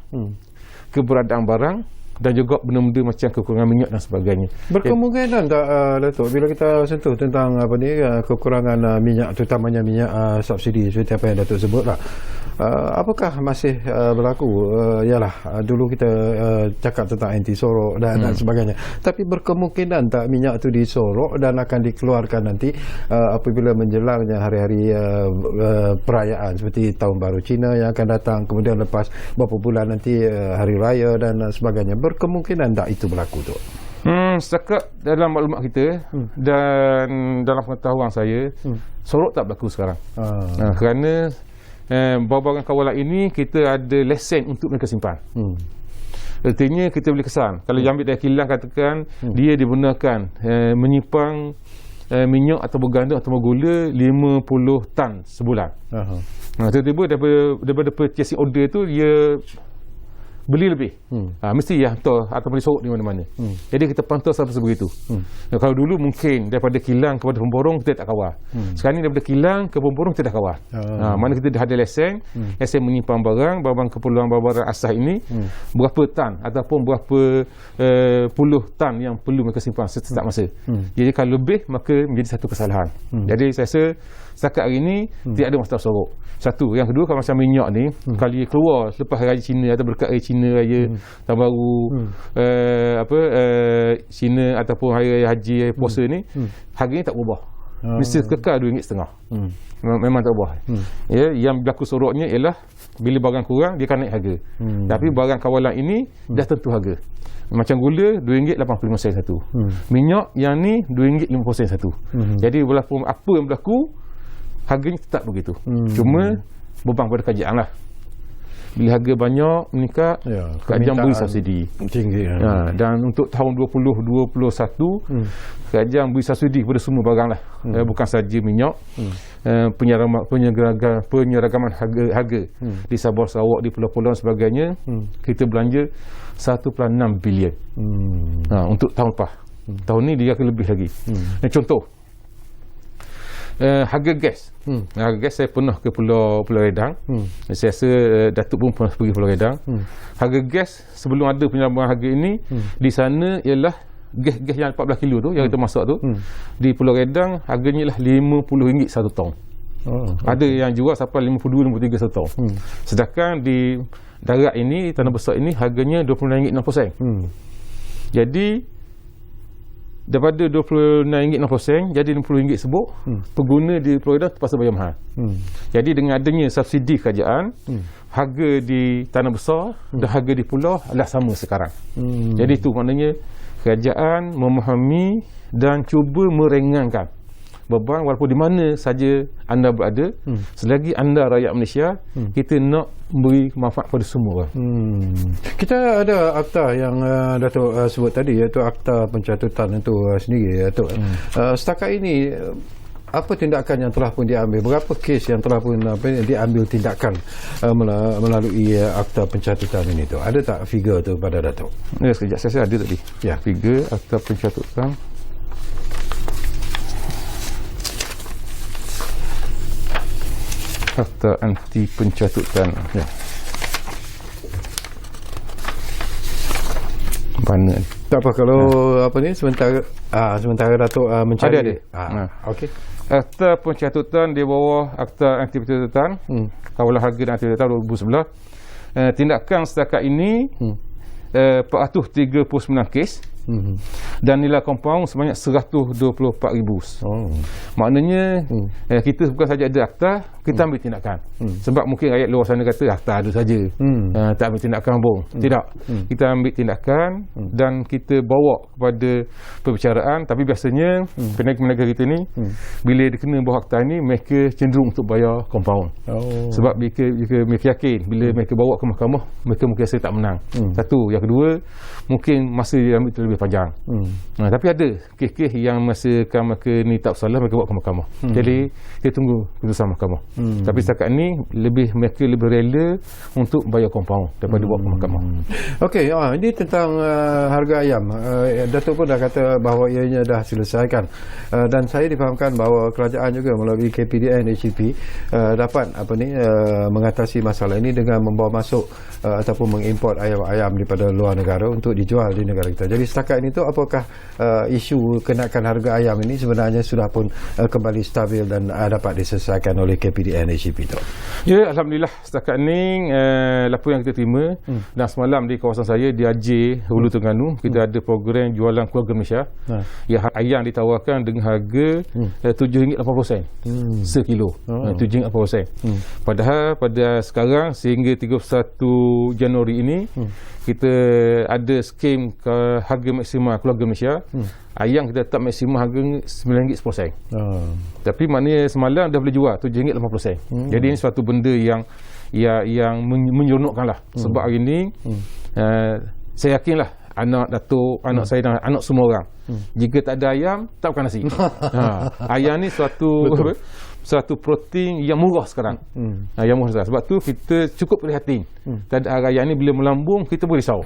keberadaan barang, dan juga benda-benda macam kekurangan minyak dan sebagainya. Berkemungkinan tak Datuk, bila kita sentuh tentang kekurangan minyak, terutamanya minyak subsidi seperti apa yang Datuk sebutlah, apakah masih berlaku? Yalah, dulu kita cakap tentang anti sorok dan sebagainya, tapi berkemungkinan tak minyak itu disorok dan akan dikeluarkan nanti apabila menjelangnya hari-hari perayaan seperti Tahun Baru Cina yang akan datang, kemudian lepas beberapa bulan nanti Hari Raya dan sebagainya. Berkemungkinan tak itu berlaku tu? Setakat dalam maklumat kita dan dalam pengetahuan saya, sorok tak berlaku sekarang. Kerana barang kawalan ini kita ada lesen untuk mereka simpan. Artinya kita boleh kesan kalau ambil dari kilang, katakan dia digunakan menyimpan minyak atau gandum atau gula 50 tan sebulan. Tiba-tiba daripada purchasing order tu dia beli lebih. Mesti ya hantar ataupun disorok di mana-mana. Jadi kita pantau sampai sebegitu. Kalau dulu mungkin daripada kilang kepada pemborong kita tak kawal. Sekarang ni daripada kilang ke pemborong kita dah kawal. Mana kita dah ada lesen menyimpan barang keperluan barang asas ini, berapa tan ataupun berapa puluh tan yang perlu mereka simpan setiap masa. Jadi kalau lebih maka menjadi satu kesalahan. Jadi saya rasa setakat hari ini tidak ada masalah sorok. Satu. Yang kedua, kalau macam minyak ni kalau dia keluar lepas Raya Cina atau berkat Raya Cina, Raya Tahun Baru, Cina ataupun Hari Raya Haji, Raya Puasa ni, harganya tak berubah. Mesti kekal RM2.50. Memang tak berubah. Ya, yang berlaku soroknya ialah bila barang kurang dia akan naik harga. Tapi barang kawalan ini dah tentu harga. Macam gula RM2.85 satu. Minyak yang ni RM2.50 satu. Jadi walaupun apa yang berlaku, harganya tetap begitu. Cuma beban pada kerajaan lah. Bila harga banyak meningkat, kerajaan beri subsidi tinggi. Dan untuk tahun 2021 kerajaan beri subsidi kepada semua barang lah. Bukan saja minyak, penyeragaman harga di Sabah, Sarawak, di pulau-pulau dan sebagainya. Kita belanja 1.6 bilion untuk tahun lepas. Tahun ni dia akan lebih lagi. Contoh, harga gas. Harga gas saya pernah ke Pulau Redang. Saya rasa Datuk pun pernah pergi Pulau Redang. Harga gas sebelum ada penyelambungan harga ini, di sana ialah gas yang 14 kilo tu yang kita masak tu, di Pulau Redang harganya lah RM50 satu tong. Ada yang jual sampai RM52, RM53 satu tong. Sedangkan di darat ini, Tanah Besar ini, harganya RM26.60. Jadi daripada RM26.60 jadi RM60 sebut, pengguna di Pulau Redang terpaksa bayar mahal. Jadi dengan adanya subsidi kerajaan, harga di Tanah Besar dan harga di pulau adalah sama sekarang. Jadi itu maknanya kerajaan memahami dan cuba meringankan beban walaupun di mana saja anda berada, selagi anda rakyat Malaysia, kita nak beri manfaat pada semua orang. Kita ada akta yang Datuk sebut tadi, iaitu akta pencatutan itu sendiri, Datuk. Setakat ini apa tindakan yang telah pun diambil? Berapa kes yang telah pun diambil tindakan melalui akta pencatutan ini tu? Ada tak figure tu pada Datuk? Ya, sekejap, saya ada tadi. Ya, figure akta pencatutan. Akta anti pencatutan. Ya. Mana? Tak apa kalau apa ni sementara Datuk mencari. Ada. Okey. Akta pencatutan di bawah akta anti pencatutan, kawalan harga dan anti pencatutan 2011. Tindakan setakat ini 439 kes. Dan nilai kompaun sebanyak 124,000. Maknanya kita bukan saja ada akta, kita ambil tindakan. Sebab mungkin rakyat luar sana kata akta ada saja, tak ambil tindakan pun. Tidak, kita ambil tindakan dan kita bawa kepada perbicaraan. Tapi biasanya peniaga-peniaga kita ni bila dikena bawah akta ni, mereka cenderung untuk bayar kompaun. Sebab mereka yakin bila mereka bawa ke mahkamah, mereka mungkin rasa tak menang. Satu. Yang kedua, mungkin masa dia ambil terlebih panjang. Tapi ada kes-kes yang masa mereka ni tak bersalah, mereka bawa ke mahkamah. Jadi kita tunggu keputusan mahkamah. Tapi setakat ni mereka lebih rela untuk bayar kompaun daripada bawa ke mahkamah. Okey, ini tentang harga ayam. Datuk pun dah kata bahawa ianya dah selesaikan. Dan saya difahamkan bahawa kerajaan juga melalui KPDN HEP dapat mengatasi masalah ini dengan membawa masuk ataupun mengimport ayam-ayam daripada luar negara untuk dijual di negara kita. Jadi setakat ini tu apakah isu kenakan harga ayam ini sebenarnya sudah pun kembali stabil dan dapat diselesaikan oleh KPDN HEP tu? Ya, alhamdulillah setakat ni laporan yang kita terima. Dan semalam di kawasan saya di Aceh Hulu Terengganu, kita ada program jualan keluarga Malaysia. Yang ayam ditawarkan dengan harga RM7.80 sekilo. RM7.80. Padahal pada sekarang sehingga 31 Januari ini kita ada skim harga maksimal keluarga Malaysia, ayam kita tetap maksimum harga RM9 10 sen. Tapi maknanya semalam dah boleh jual RM7.80. Jadi ini suatu benda yang menyeronokkan lah. Sebab hari ni saya yakinlah anak datuk, anak saya dan anak semua orang, jika tak ada ayam tak makan nasi. Ayam ni suatu protein yang murah sekarang. Yang murah sekarang. Sebab tu kita cukup prihatin. Keadaan ayam ni bila melambung kita boleh risau.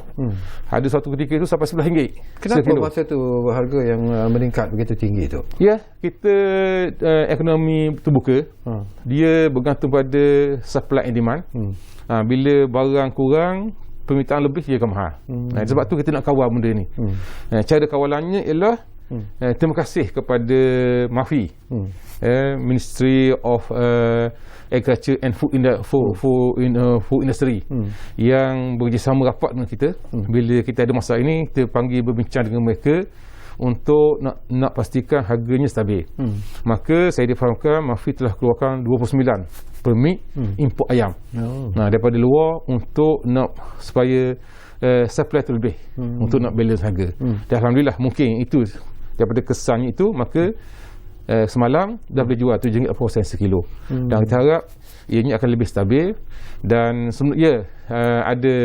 Ada suatu ketika itu sampai RM11. Kenapa masa tu harga yang meningkat begitu tinggi tu? Ya, kita ekonomi terbuka. Dia bergantung pada supply and demand. Bila barang kurang, permintaan lebih dia akan mahal. Sebab tu kita nak kawal benda ni. Cara kawalannya ialah terima kasih kepada MAFI, Ministry of Agriculture and Food Industry, yang bekerjasama rapat dengan kita. Bila kita ada masalah ini, kita panggil berbincang dengan mereka untuk nak pastikan harganya stabil. Maka saya difahamkan MAFI telah keluarkan 29 permit import ayam daripada luar untuk supaya supply tu lebih, untuk nak balance harga. Dan alhamdulillah mungkin itu daripada kesannya itu, maka semalam dah boleh jual RM7.80 sekilo. Dan kita harap ianya akan lebih stabil. Dan ada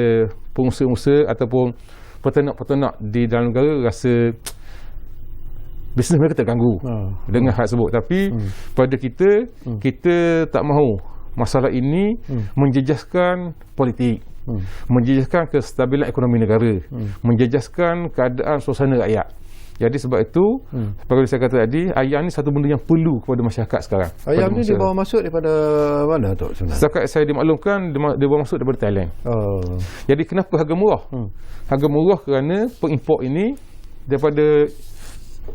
pengusaha-pengusaha ataupun peternak-peternak di dalam negara rasa bisnes mereka terganggu dengan hal tersebut. Tapi pada kita tak mahu masalah ini menjejaskan politik, menjejaskan kestabilan ekonomi negara, menjejaskan keadaan suasana rakyat. Jadi sebab itu, seperti saya kata tadi, ayam ni satu benda yang perlu kepada masyarakat sekarang. Ayam ni dibawa masuk daripada mana tu sebenarnya? Setakat saya dimaklumkan, dia bawa masuk daripada Thailand. Jadi kenapa harga murah? Harga murah kerana pengimport ini daripada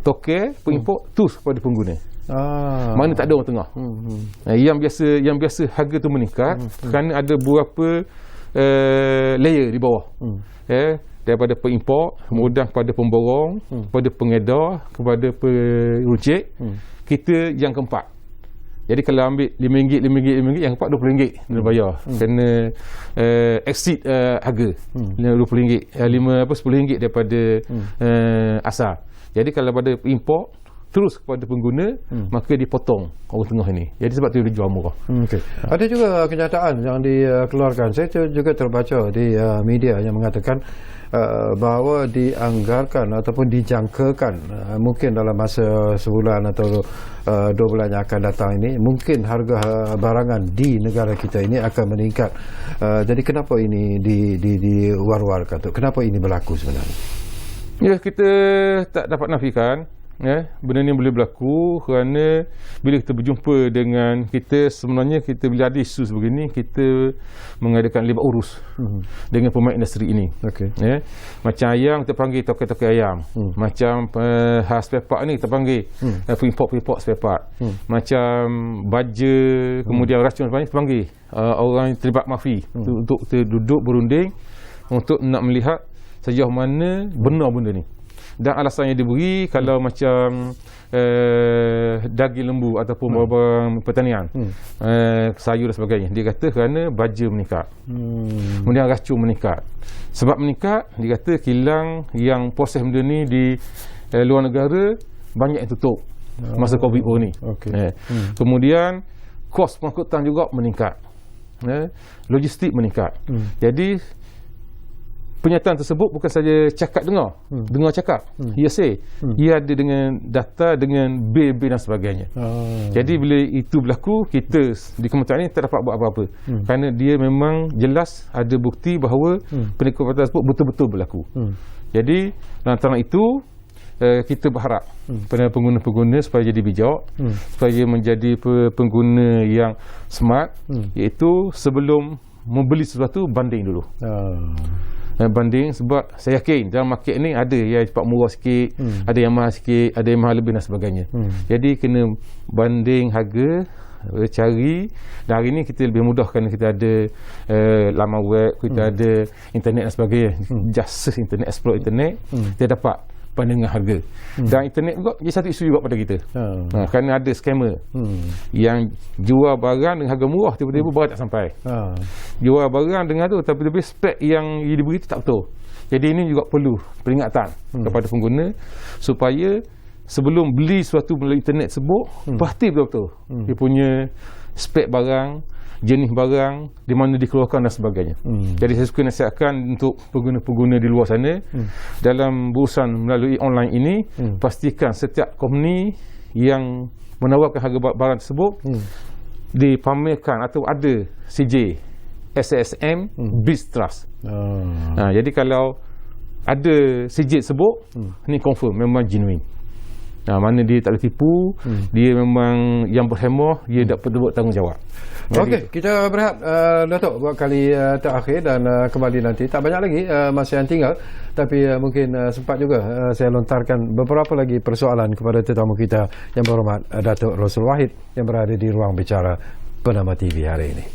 toke pengimport terus kepada pengguna. Mana tak ada orang tengah. Yang biasa harga tu meningkat kerana ada beberapa layer di bawah. Daripada pengimport, kemudian kepada pemborong, kepada pengedar, kepada peruncit, kita yang keempat. Jadi kalau ambil RM5, yang keempat RM20 kena bayar. Kena exceed harga RM20, RM10 daripada asal. Jadi kalau pada import terus kepada pengguna, maka dipotong orang tengah ini. Jadi sebab tu dia jual murah. Ada juga kenyataan yang dikeluarkan. Saya juga terbaca di media yang mengatakan bahawa dianggarkan ataupun dijangkakan mungkin dalam masa sebulan atau 2 bulan yang akan datang ini, mungkin harga barangan di negara kita ini akan meningkat. Jadi kenapa ini diwar-warkan tu? Kenapa ini berlaku sebenarnya? Ya, kita tak dapat nafikan benda ni boleh berlaku kerana bila kita berjumpa dengan kita, sebenarnya kita bila ada isu sebegini, kita mengadakan libat urus dengan pemain industri ini. Macam ayam kita panggil toke-toke ayam, macam spare part ni kita panggil import spare part, macam baja, kemudian racun sebagainya kita panggil orang yang terlibat MAFI untuk kita duduk berunding untuk nak melihat sejauh mana benar benda ni. Dan alasan yang diberi, kalau macam daging lembu ataupun barang pertanian, sayur dan sebagainya, dia kata kerana baja meningkat, kemudian racun meningkat. Sebab meningkat, dia kata kilang yang proses benda ni di luar negara banyak yang tutup masa COVID ni. Kemudian kos pengangkutan juga meningkat, logistik meningkat. Jadi pernyataan tersebut bukan saja cakap dengar cakap, hearsay. Ia ada dengan data, dengan bil dan sebagainya. Jadi bila itu berlaku, kita di kementerian ini tak dapat buat apa-apa, kerana dia memang jelas ada bukti bahawa peningkatan tersebut betul-betul berlaku. Jadi lantaran itu kita berharap pada pengguna-pengguna supaya jadi bijak, supaya menjadi pengguna yang smart, iaitu sebelum membeli sesuatu banding dulu. Banding, sebab saya yakin dalam market ni ada yang cepat murah sikit, ada yang mahal sikit, ada yang mahal lebih dan sebagainya. Jadi kena banding harga, cari. Dan hari ni kita lebih mudah kerana kita ada laman web, kita ada internet dan sebagainya. Just internet, explore internet, kita dapat bandingan harga. Dan internet juga jadi satu isu juga pada kita. Kerana ada scammer yang jual barang dengan harga murah, tiba-tiba barang tak sampai. Jual barang dengan tu tapi lebih spek yang diberi tu tak betul. Jadi ini juga perlu peringatan kepada pengguna supaya sebelum beli sesuatu melalui internet sebut, pasti betul-betul dia punya spek barang, jenis barang, di mana dikeluarkan dan sebagainya. Jadi saya suka nasihatkan untuk pengguna-pengguna di luar sana, dalam berurusan melalui online ini, pastikan setiap company yang menawarkan harga barang tersebut dipamerkan atau ada CJ SSM BizTrust. Jadi kalau ada CJ tersebut, ni confirm memang genuine. Mana dia tak boleh tipu, dia memang yang berhemah, dia dapat buat tanggungjawab. Okey, kita berehat Datuk buat kali terakhir dan kembali nanti. Tak banyak lagi masa yang tinggal, tapi mungkin sempat juga saya lontarkan beberapa lagi persoalan kepada tetamu kita yang berhormat Datuk Rossul Wahid yang berada di ruang bicara Bernama TV hari ini.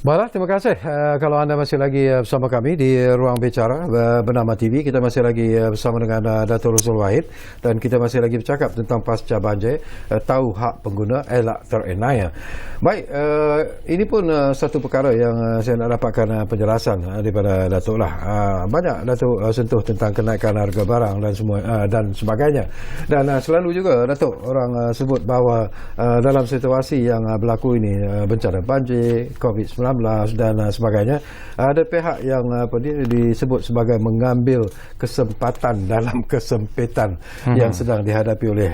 Baiklah, terima kasih. Kalau anda masih lagi bersama kami di Ruang Bicara Bernama TV, kita masih lagi bersama dengan Datuk Rossul Wahid dan kita masih lagi bercakap tentang pasca banjir, tahu hak pengguna, elak terenaya. Baik, ini pun satu perkara yang saya nak dapatkan penjelasan daripada Datuk lah. Banyak Datuk sentuh tentang kenaikan harga barang dan semua dan sebagainya. Dan selalu juga Datuk orang sebut bahawa dalam situasi yang berlaku ini, bencana banjir, COVID-19 dan sebagainya, ada pihak yang disebut sebagai mengambil kesempatan dalam kesempitan yang sedang dihadapi oleh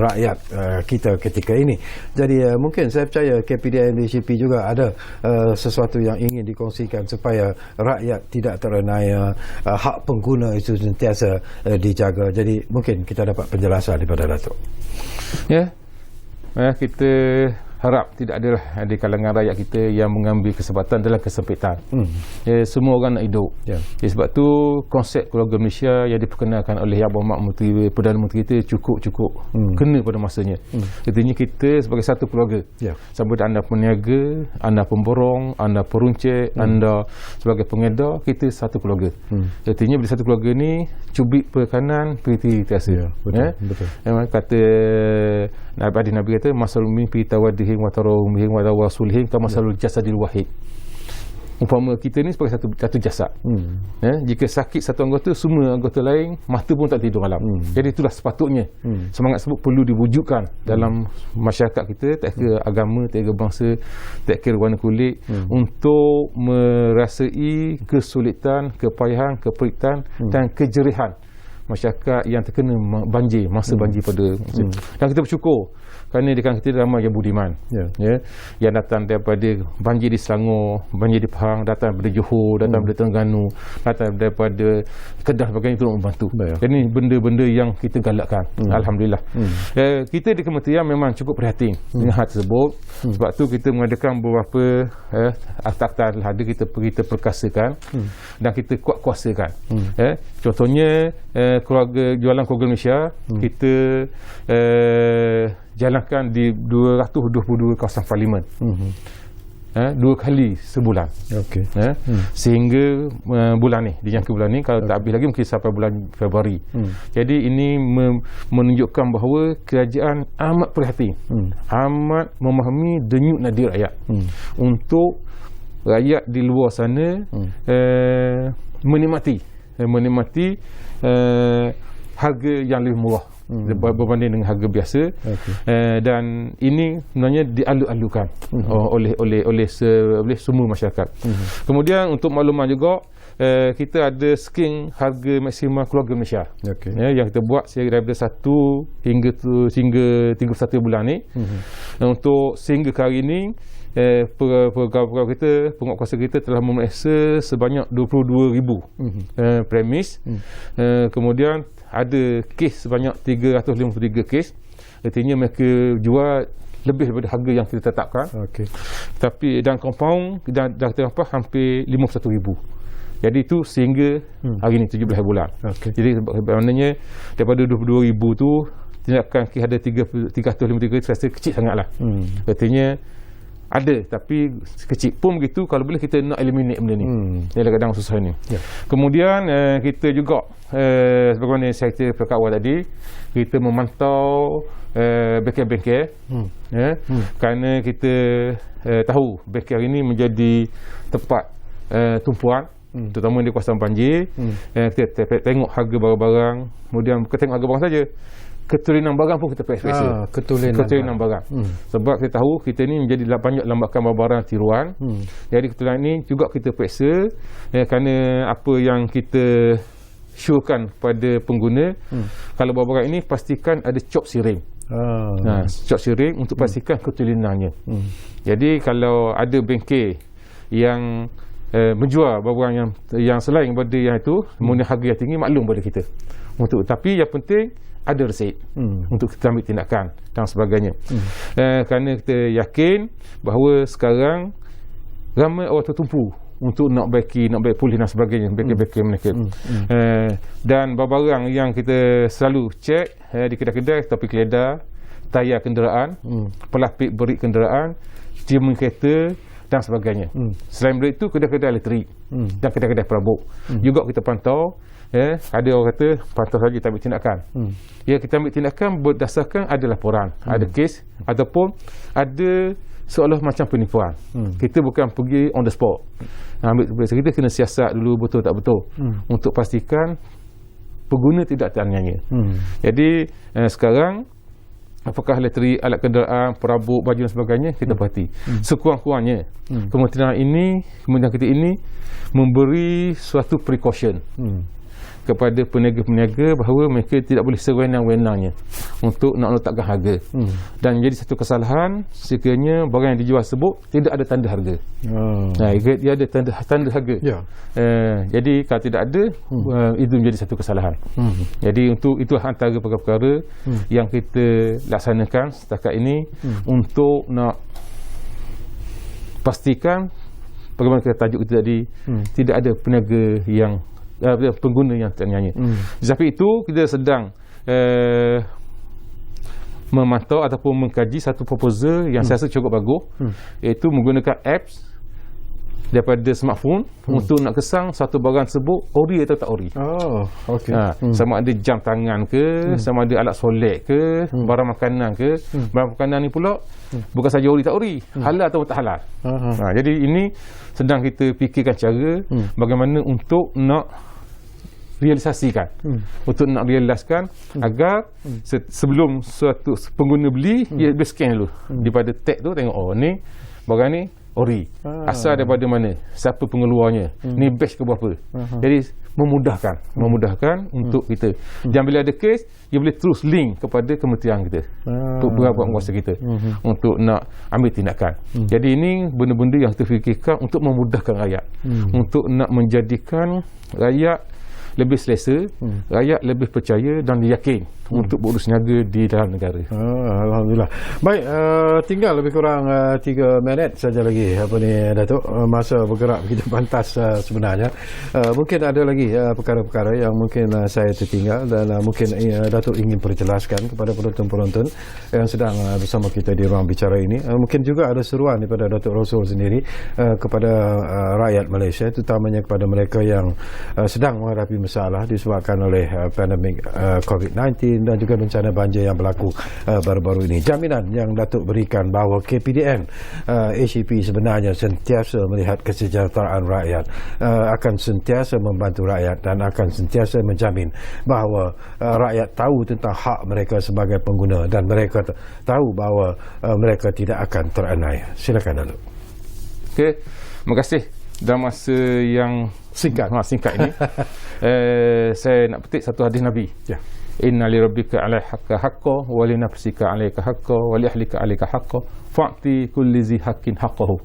rakyat kita ketika ini. Jadi mungkin saya percaya KPDN DCP juga ada sesuatu yang ingin dikongsikan supaya rakyat tidak terenaya, hak pengguna itu sentiasa dijaga. Jadi mungkin kita dapat penjelasan daripada Datuk. Ya, kita harap tidak adalah di kalangan rakyat kita yang mengambil kesempatan dalam kesempitan. Semua orang nak hidup. Sebab tu konsep keluarga Malaysia yang diperkenalkan oleh Yang Berhormat Menteri Perdana Menteri kita cukup kena pada masanya. Artinya kita sebagai satu keluarga. Sama ada anda peniaga, anda pemborong, anda peruncit, anda sebagai pengedar, kita satu keluarga. Artinya bila satu keluarga ni cubit ke kanan, pergi tiasa. Betul. Kata Nabi kata masalul mimpi tawadihim wa tarahumihim wa tawasulihim kama masalul jasadil wahid. Umpama kita ni sebagai satu jasad. Jika sakit satu anggota, semua anggota lain mata pun tak tidur malam. Jadi itulah sepatutnya semangat tersebut perlu diwujudkan dalam masyarakat kita, tak kira agama, tak kira bangsa, tak kira warna kulit, untuk merasai kesulitan, kepayahan, keperitan dan kejerihan masyarakat yang terkena banjir, masa banjir pada dan kita bersyukur kerana di kalangan kita ramai yang budiman, yang datang daripada banjir di Selangor, banjir di Pahang, datang daripada Johor, datang daripada Terengganu, datang daripada Kedah, sebagainya, untuk membantu. Jadi benda-benda yang kita galakkan. Alhamdulillah. Kita di kementerian memang cukup prihatin dengan hal tersebut. Sebab tu kita mengadakan beberapa akta-akta ada kita perkasakan dan kita kuat-kuasakan. Contohnya jualan keluarga Malaysia, kita jalankan di 222 kawasan parlimen. 2 kali sebulan. Sehingga bulan ni, dijangka bulan ni, kalau tak habis lagi mungkin sampai bulan Februari. Jadi ini menunjukkan bahawa kerajaan amat perhati, amat memahami denyut nadi rakyat, untuk rakyat di luar sana menikmati harga yang lebih murah berbanding dengan harga biasa. Dan ini sebenarnya dialu-alukan oleh semua masyarakat. Kemudian untuk makluman juga, kita ada skim harga maksimum keluarga Malaysia, yang kita buat daripada 1 hingga 31 bulan ni. Untuk sehingga ke hari ini, pegawai kita, penguatkuasa kita telah memeriksa sebanyak 22,000 premis. Kemudian ada kes sebanyak 353 kes. Artinya mereka jual lebih daripada harga yang kita tetapkan. Tapi dan compound dah terdapat hampir 51,000. Jadi itu sehingga hari ini 17 bulan. Jadi maknanya daripada 22,000 tu, tindakan kes ada 353 kes, rasa kecil sangatlah. Artinya ada, tapi kecil pun begitu. Kalau boleh kita nak eliminate benda ni. Kadang-kadang susah ni. Kemudian kita juga sebagaimana saya kata pada awal tadi, kita memantau bengkel-bengkel, kerana kita tahu bengkel ini menjadi tempat tumpuan, terutama di kawasan banjir. Kita tengok harga barang-barang, kemudian kita tengok harga barang saja, keturunan barang pun kita periksa. Keturunan barang. Sebab kita tahu kita ni menjadi banyak lambakan barang tiruan. Jadi keturunan ini juga kita periksa, kerana apa yang kita showkan pada pengguna, kalau barang ini pastikan ada cop siring. Cop siring untuk pastikan keturunannya. Jadi kalau ada bengkel yang menjual barang yang selain daripada yang itu, kemudian harga yang tinggi, maklum pada kita. Tapi yang penting ada resit untuk kita ambil tindakan dan sebagainya. Kerana kita yakin bahawa sekarang ramai orang tertumpu untuk nak baiki pulih dan sebagainya, bengkel-bengkel mereka. Dan barang yang kita selalu cek di kedai-kedai, topik keledar, tayar kenderaan, pelapik berik kenderaan, cermin kereta dan sebagainya. Selain daripada itu, kedai-kedai elektrik dan kedai-kedai perabot juga kita pantau. Ada orang kata pantau saja, tak ambil tindakan. Kita ambil tindakan berdasarkan ada laporan, ada kes, ataupun ada seolah macam penipuan. Kita bukan pergi on the spot. Kita kena siasat dulu betul tak betul, untuk pastikan pengguna tidak teraniaya. Jadi sekarang apakah elektrik, alat kenderaan, perabot, baju dan sebagainya, kita perhati. Sekurang-kurangnya kementerian kita ini memberi suatu precaution kepada peniaga-peniaga bahawa mereka tidak boleh sewenang-wenangnya untuk nak letakkan harga. Dan menjadi satu kesalahan sekiranya barang yang dijual tersebut tidak ada tanda harga. Dia ada tanda harga. Jadi kalau tidak ada, itu menjadi satu kesalahan. Jadi untuk itu antara perkara-perkara yang kita laksanakan setakat ini untuk nak pastikan bagaimana kita tajuk kita tadi, tidak ada peniaga yang pengguna yang teraniaya. Tapi itu kita sedang memantau ataupun mengkaji satu proposal yang saya rasa cukup bagus, iaitu menggunakan apps daripada smartphone untuk nak kesang satu barang tersebut ori atau tak ori. Sama ada jam tangan ke, sama ada alat solek ke, barang makanan ke. Barang makanan ni pula bukan saja ori tak ori, halal atau tak halal. Jadi ini sedang kita fikirkan cara bagaimana untuk nak realisasikan, untuk nak realiskan agar sebelum suatu pengguna beli, dia scan dulu daripada tag tu, tengok ni barang ni ori, asal daripada mana, siapa pengeluarnya, ni batch ke berapa. Jadi memudahkan untuk kita. Dan bila ada kes, dia boleh terus link kepada kementerian kita, untuk buat kuasa kita untuk nak ambil tindakan. Jadi ini benda-benda yang kita fikirkan untuk memudahkan rakyat, untuk nak menjadikan rakyat lebih selesa, rakyat lebih percaya dan yakin untuk berurus niaga di dalam negara. Alhamdulillah. Baik, tinggal lebih kurang 3 minit saja lagi Datuk, masa bergerak begitu pantas sebenarnya. Mungkin ada lagi perkara-perkara yang mungkin saya tertinggal dan mungkin Datuk ingin perjelaskan kepada penonton-penonton yang sedang bersama kita di ruang bicara ini. Mungkin juga ada seruan daripada Datuk Rosul sendiri kepada rakyat Malaysia, terutamanya kepada mereka yang sedang menghadapi masalah disebabkan oleh pandemik COVID-19 dan juga bencana banjir yang berlaku baru-baru ini. Jaminan yang Datuk berikan bahawa KPDN ACP sebenarnya sentiasa melihat kesejahteraan rakyat, akan sentiasa membantu rakyat dan akan sentiasa menjamin bahawa rakyat tahu tentang hak mereka sebagai pengguna dan mereka tahu bahawa mereka tidak akan teraniaya. Silakan Datuk. Okey, terima kasih. Dalam masa yang singkat ini saya nak petik satu hadis Nabi. Inna li rabbika alaika haqqan wa li nafsika alaika haqqan wa li ahlika alaika haqqan fa'ti kulli zi haqqin haqqahu.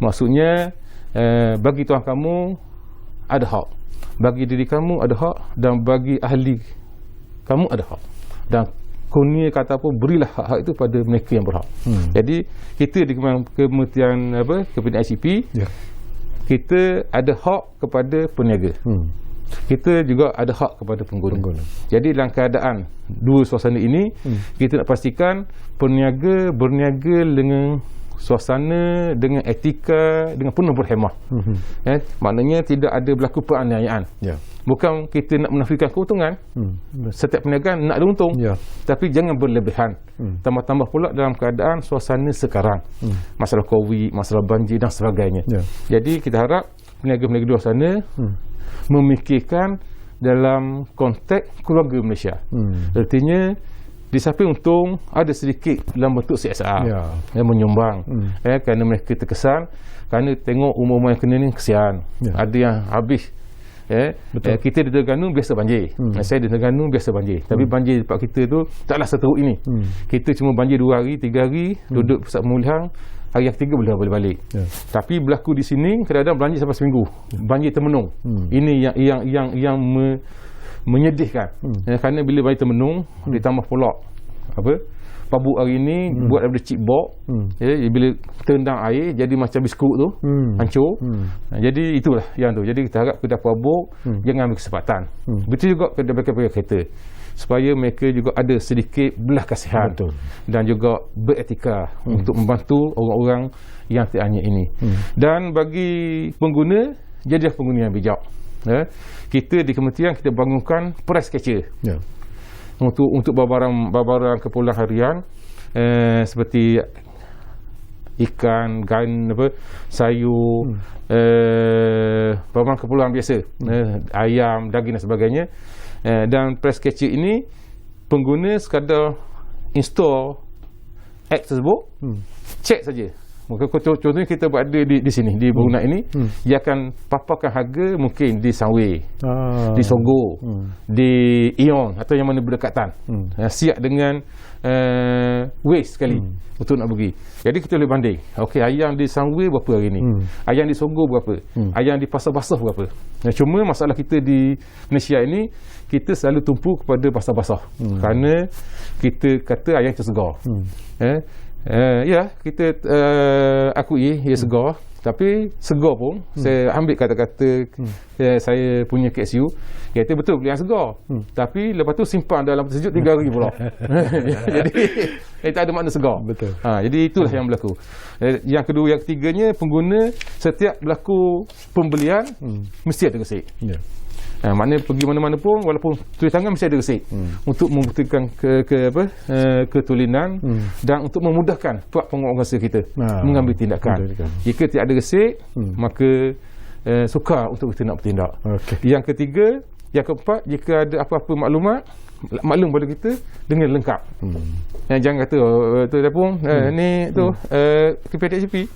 Maksudnya bagi Tuhan kamu ada hak, bagi diri kamu ada hak, dan bagi ahli kamu ada hak. Dan kurnia kata pun berilah hak-hak itu pada mereka yang berhak. Jadi kita di kementerian kepentingan ICP, kita ada hak kepada peniaga. Kita juga ada hak kepada pengguna. Jadi dalam keadaan dua suasana ini, kita nak pastikan peniaga berniaga dengan suasana dengan etika, dengan penuh berhemah. Maknanya tidak ada berlaku penganiayaan. Bukan kita nak menafikan keuntungan. Setiap perniagaan nak ada untung, tapi jangan berlebihan. Tambah-tambah pula dalam keadaan suasana sekarang, masalah COVID, masalah banjir dan sebagainya. Jadi kita harap peniaga-peniaga di luar sana memikirkan dalam konteks keluarga Malaysia. Artinya di samping untung, ada sedikit dalam bentuk CSR, menyumbang, kerana mereka terkesan, kerana tengok umur-umur yang kena ni kesian, ada yang habis. Kita di Terengganu biasa banjir, saya di Terengganu biasa banjir, tapi banjir di tempat kita tu taklah seteruk ini. Kita cuma banjir 2 hari, 3 hari, duduk pusat pemulihan, hari yang 3 boleh balik. Tapi berlaku di sini kadang-kadang banjir sampai seminggu, banjir termenung. Ini yang menyedihkan. Kerana bila banjir termenung, ditambah pula pabuk hari ini buat daripada chip box, bila terendam air jadi macam biskut tu, hancur. Jadi itulah yang tu. Jadi kita harap kedai pabuk jangan ambil kesempatan. Betul juga kedai kereta, supaya mereka juga ada sedikit belah kasihan dan juga beretika untuk membantu orang-orang yang teraniaya ini. Dan bagi pengguna, jadilah pengguna yang bijak. Kita di kementerian kita bangunkan price catcher untuk barang-barang keperluan harian, seperti ikan, sayur, barang keperluan biasa, ayam, daging dan sebagainya. Dan price catcher ini pengguna sekadar install app tersebut, cek saja. Contohnya kita berada di sini, di bangunan ini, dia akan paparkan harga mungkin di Sunway, di Sogo, di Ion atau yang mana berdekatan, siap dengan waste sekali untuk nak pergi. Jadi kita boleh banding, okey, ayam di Sunway berapa hari ni, ayam di Sogo berapa, ayam di Pasar Basah berapa. Cuma masalah kita di Malaysia ini, kita selalu tumpu kepada pasar basah, kerana kita kata ayam itu segar. Kita akui ia segar, tapi segar pun saya ambil kata-kata saya punya KSU, kata betul beli yang segar, tapi lepas tu simpan dalam sejuk 3 hari pula. Jadi tak ada makna segar. Jadi itulah yang berlaku. Yang kedua, yang ketiganya, pengguna setiap berlaku pembelian mesti ada resit. Maknanya pergi mana-mana pun, walaupun tulis tangan mesti ada resit, untuk membuktikan ketulinan dan untuk memudahkan pihak penguasa kita mengambil tindakan. Jika tidak ada resit, maka sukar untuk kita nak bertindak. Yang ketiga, yang keempat, jika ada apa-apa maklumat, maklum pada kita dengan lengkap. Jangan kata telefon ni tu KPTCP,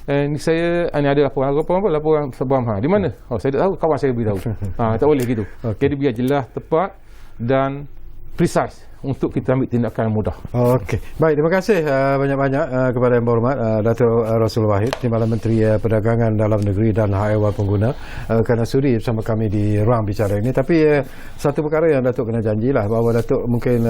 ni saya ni ada laporan sebarang di mana? Saya tak tahu, kawan saya beritahu. Tak boleh gitu. Jadi biar jelas, tepat dan precise untuk kita ambil tindakan mudah. Baik, terima kasih banyak-banyak kepada Yang Berhormat Dato' Rasul Wahid, Timbalan Menteri Perdagangan Dalam Negeri dan Hak Ehwal Pengguna, kerana sudi bersama kami di ruang bicara ini. Tapi satu perkara yang Datuk kena janjilah, bahawa Datuk mungkin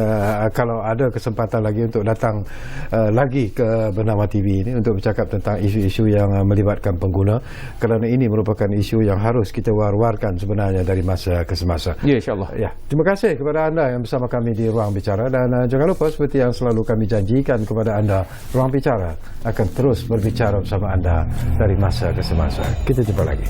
kalau ada kesempatan lagi untuk datang lagi ke Bernama TV ini untuk bercakap tentang isu-isu yang melibatkan pengguna, kerana ini merupakan isu yang harus kita war-warkan sebenarnya dari masa ke semasa. Ya, insyaAllah. Terima kasih kepada anda yang bersama kami di ruang bicara. Dan jangan lupa, seperti yang selalu kami janjikan kepada anda, ruang bicara akan terus berbicara bersama anda dari masa ke semasa. Kita jumpa lagi.